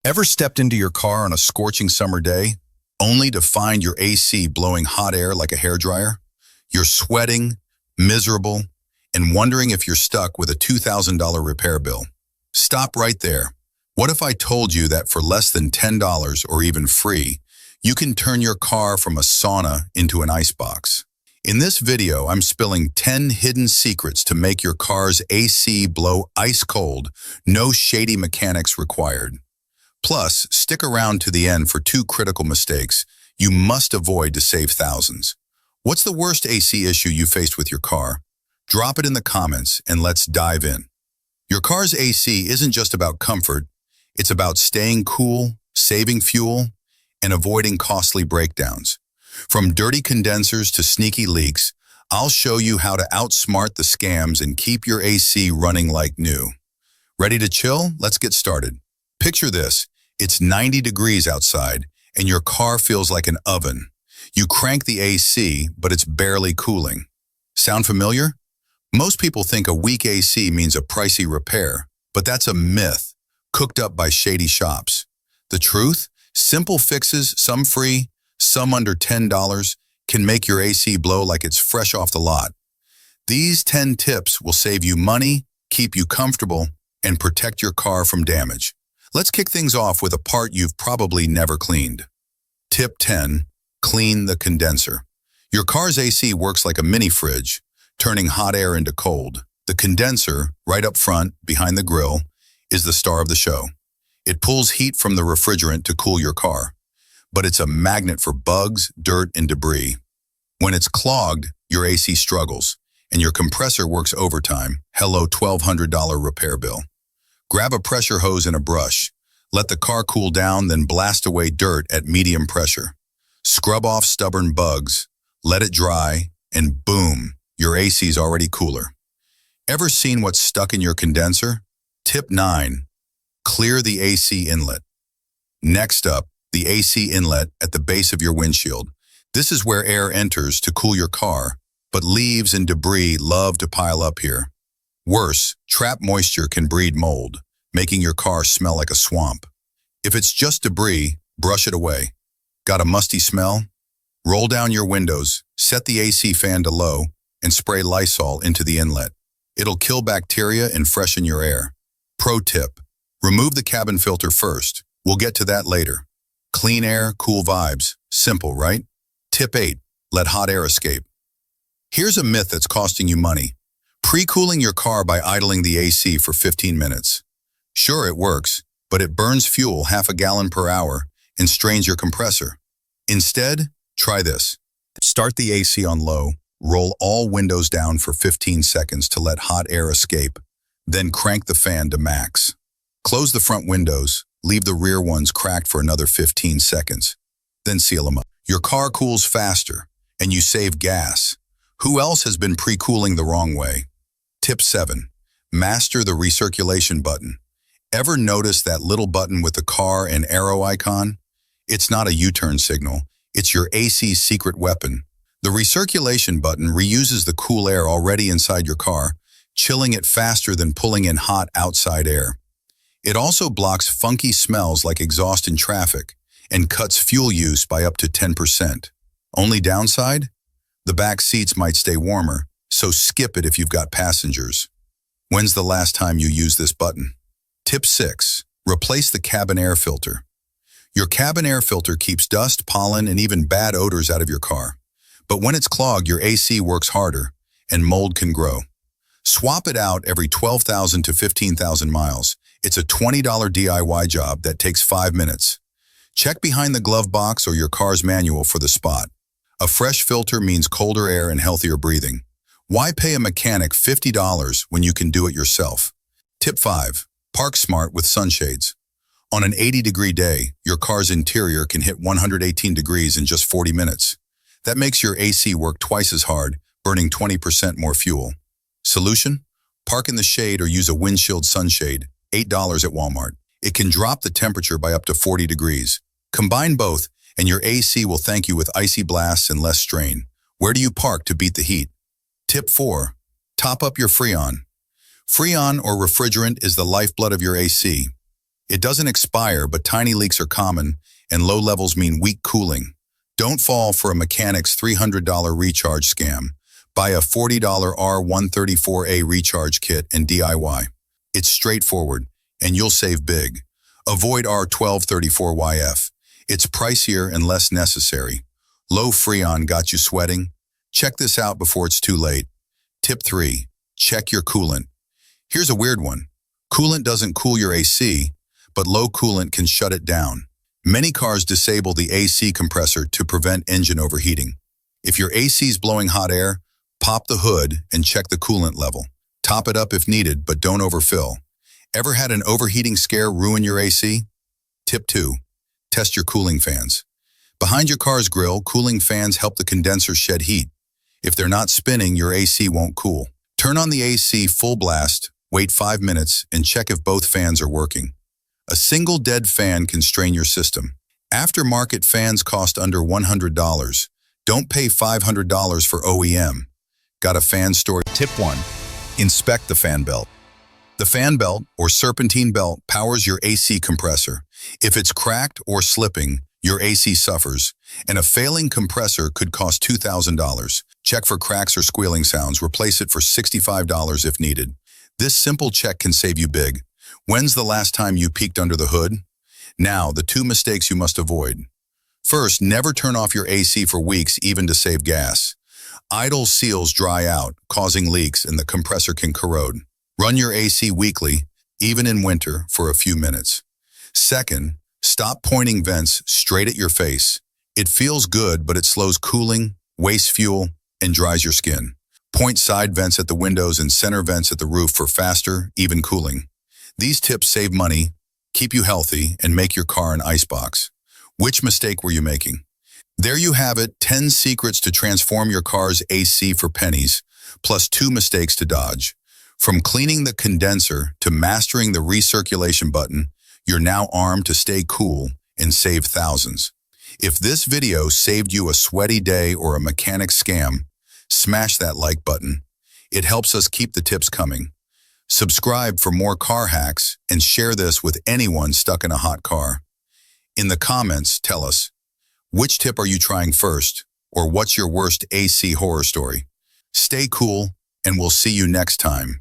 Ever stepped into your car on a scorching summer day, only to find your AC blowing hot air like a hairdryer? You're sweating, miserable, and wondering if you're stuck with a $2,000 repair bill. Stop right there. What if I told you that for less than $10 or even free, you can turn your car from a sauna into an icebox? In this video, I'm spilling 10 hidden secrets to make your car's AC blow ice cold, no shady mechanics required. Plus, stick around to the end for 2 critical mistakes you must avoid to save thousands. What's the worst AC issue you faced with your car? Drop it in the comments and let's dive in. Your car's AC isn't just about comfort, it's about staying cool, saving fuel, and avoiding costly breakdowns. From dirty condensers to sneaky leaks, I'll show you how to outsmart the scams and keep your AC running like new. Ready to chill? Let's get started. Picture this. It's 90 degrees outside, and your car feels like an oven. You crank the AC, but it's barely cooling. Sound familiar? Most people think a weak AC means a pricey repair, but that's a myth, cooked up by shady shops. The truth? Simple fixes, some free, some under $10, can make your AC blow like it's fresh off the lot. These 10 tips will save you money, keep you comfortable, and protect your car from damage. Let's kick things off with a part you've probably never cleaned. Tip 10. Clean the condenser. Your car's AC works like a mini fridge, turning hot air into cold. The condenser, right up front, behind the grill, is the star of the show. It pulls heat from the refrigerant to cool your car, but it's a magnet for bugs, dirt, and debris. When it's clogged, your AC struggles, and your compressor works overtime. Hello, $1,200 repair bill. Grab a pressure hose and a brush. Let the car cool down, then blast away dirt at medium pressure. Scrub off stubborn bugs, let it dry, and boom, your AC's already cooler. Ever seen what's stuck in your condenser? Tip 9. Clear the AC inlet. Next up, the AC inlet at the base of your windshield. This is where air enters to cool your car, but leaves and debris love to pile up here. Worse, trapped moisture can breed mold, making your car smell like a swamp. If it's just debris, brush it away. Got a musty smell? Roll down your windows, set the AC fan to low, and spray Lysol into the inlet. It'll kill bacteria and freshen your air. Pro tip: remove the cabin filter first. We'll get to that later. Clean air, cool vibes. Simple, right? Tip 8. Let hot air escape. Here's a myth that's costing you money. Pre-cooling your car by idling the AC for 15 minutes. Sure, it works, but it burns fuel half a gallon per hour and strains your compressor. Instead, try this. Start the AC on low, roll all windows down for 15 seconds to let hot air escape, then crank the fan to max. Close the front windows, leave the rear ones cracked for another 15 seconds, then seal them up. Your car cools faster, and you save gas. Who else has been pre-cooling the wrong way? Tip 7. Master the recirculation button. Ever notice that little button with the car and arrow icon? It's not a U-turn signal. It's your AC's secret weapon. The recirculation button reuses the cool air already inside your car, chilling it faster than pulling in hot outside air. It also blocks funky smells like exhaust in traffic and cuts fuel use by up to 10%. Only downside? The back seats might stay warmer, so skip it if you've got passengers. When's the last time you used this button? Tip 6. Replace the cabin air filter. Your cabin air filter keeps dust, pollen, and even bad odors out of your car. But when it's clogged, your AC works harder, and mold can grow. Swap it out every 12,000 to 15,000 miles. It's a $20 DIY job that takes 5 minutes. Check behind the glove box or your car's manual for the spot. A fresh filter means colder air and healthier breathing. Why pay a mechanic $50 when you can do it yourself? Tip 5. Park smart with sunshades. On an 80-degree day, your car's interior can hit 118 degrees in just 40 minutes. That makes your AC work twice as hard, burning 20% more fuel. Solution? Park in the shade or use a windshield sunshade, $8 at Walmart. It can drop the temperature by up to 40 degrees. Combine both, and your AC will thank you with icy blasts and less strain. Where do you park to beat the heat? Tip 4. Top up your Freon. Freon or refrigerant is the lifeblood of your AC. It doesn't expire, but tiny leaks are common, and low levels mean weak cooling. Don't fall for a mechanic's $300 recharge scam. Buy a $40 R134A recharge kit and DIY. It's straightforward, and you'll save big. Avoid R1234YF. It's pricier and less necessary. Low Freon got you sweating? Check this out before it's too late. Tip 3. Check your coolant. Here's a weird one. Coolant doesn't cool your AC, but low coolant can shut it down. Many cars disable the AC compressor to prevent engine overheating. If your AC is blowing hot air, pop the hood and check the coolant level. Top it up if needed, but don't overfill. Ever had an overheating scare ruin your AC? Tip 2. Test your cooling fans. Behind your car's grill, cooling fans help the condenser shed heat. If they're not spinning, your AC won't cool. Turn on the AC full blast, wait 5 minutes, and check if both fans are working. A single dead fan can strain your system. Aftermarket fans cost under $100. Don't pay $500 for OEM. Got a fan story? Tip 1. Inspect the fan belt. The fan belt, or serpentine belt, powers your AC compressor. If it's cracked or slipping, your AC suffers, and a failing compressor could cost $2,000. Check for cracks or squealing sounds. Replace it for $65 if needed. This simple check can save you big. When's the last time you peeked under the hood? Now, the 2 mistakes you must avoid. First, never turn off your AC for weeks, even to save gas. Idle seals dry out, causing leaks, and the compressor can corrode. Run your AC weekly, even in winter, for a few minutes. Second, stop pointing vents straight at your face. It feels good, but it slows cooling, wastes fuel, and dries your skin. Point side vents at the windows and center vents at the roof for faster, even cooling. These tips save money, keep you healthy, and make your car an icebox. Which mistake were you making? There you have it, 10 secrets to transform your car's AC for pennies, plus 2 mistakes to dodge. From cleaning the condenser to mastering the recirculation button, you're now armed to stay cool and save thousands. If this video saved you a sweaty day or a mechanic scam, smash that like button. It helps us keep the tips coming. Subscribe for more car hacks and share this with anyone stuck in a hot car. In the comments, tell us, which tip are you trying first, or what's your worst AC horror story? Stay cool, and we'll see you next time.